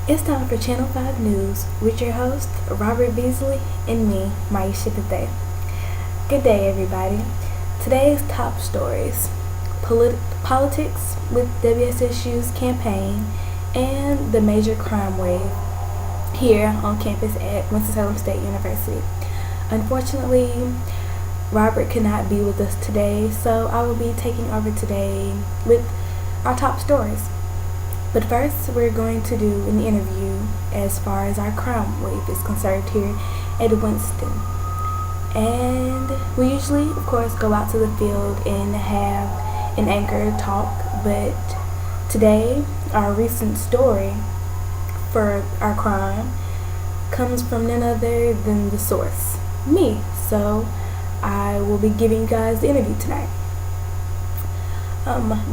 It's time for Channel 5 News with your host, Robert Beasley, and me, Maisha Bethea. Good day, everybody. Today's top stories: politics with WSSU's campaign and the major crime wave here on campus at Winston-Salem State University. Unfortunately, Robert could not be with us today, so I will be taking over today with our top stories. But first, we're going to do an interview as far as our crime wave is concerned here at Winston. And we usually, of course, go out to the field and have an anchor talk, but today, our recent story for our crime comes from none other than the source, me. So I will be giving you guys the interview tonight.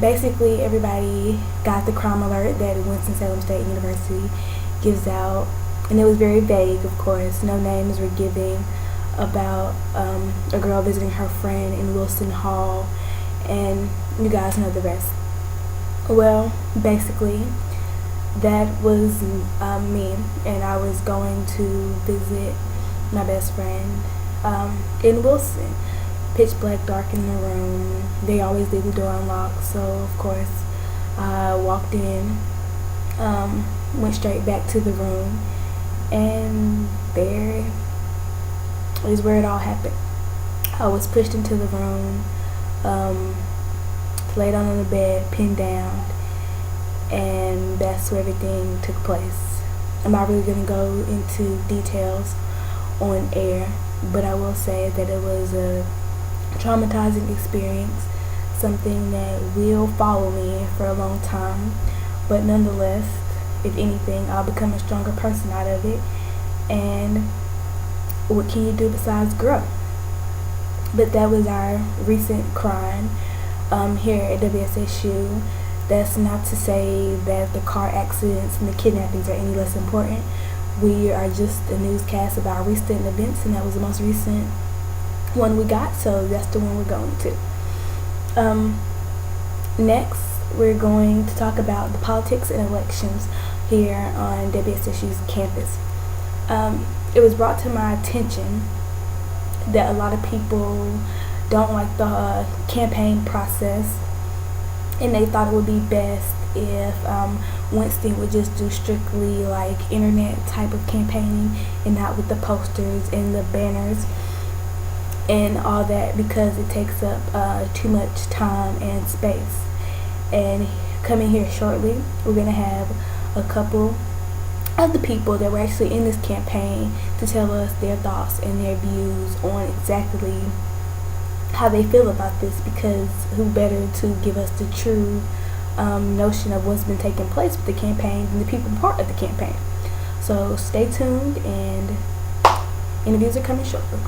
Basically, everybody got the crime alert that Winston-Salem State University gives out, and it was very vague, of course. No names were given about a girl visiting her friend in Wilson Hall, and you guys know the rest. Well, basically, that was me, and I was going to visit my best friend in Wilson. Pitch black, dark in the room. They always leave the door unlocked, so of course I walked in, went straight back to the room, and there is where it all happened. I was pushed into the room, laid on the bed, pinned down, and that's where everything took place. I'm not really going to go into details on air, but I will say that it was a traumatizing experience, something that will follow me for a long time, but nonetheless, if anything, I'll become a stronger person out of it. And what can you do besides grow? But that was our recent crime here at WSSU. That's not to say that the car accidents and the kidnappings are any less important. We are just a newscast about recent events, and that was the most recent one we got, so that's the one we're going to. Next, we're going to talk about the politics and elections here on WSSU's campus. It was brought to my attention that a lot of people don't like the campaign process, and they thought it would be best if Winston would just do strictly like internet type of campaigning and not with the posters and the banners and all that, because it takes up too much time and space. And coming here shortly, we're going to have a couple of the people that were actually in this campaign to tell us their thoughts and their views on exactly how they feel about this, because who better to give us the true notion of what's been taking place with the campaign than the people part of the campaign. So stay tuned, and interviews are coming shortly.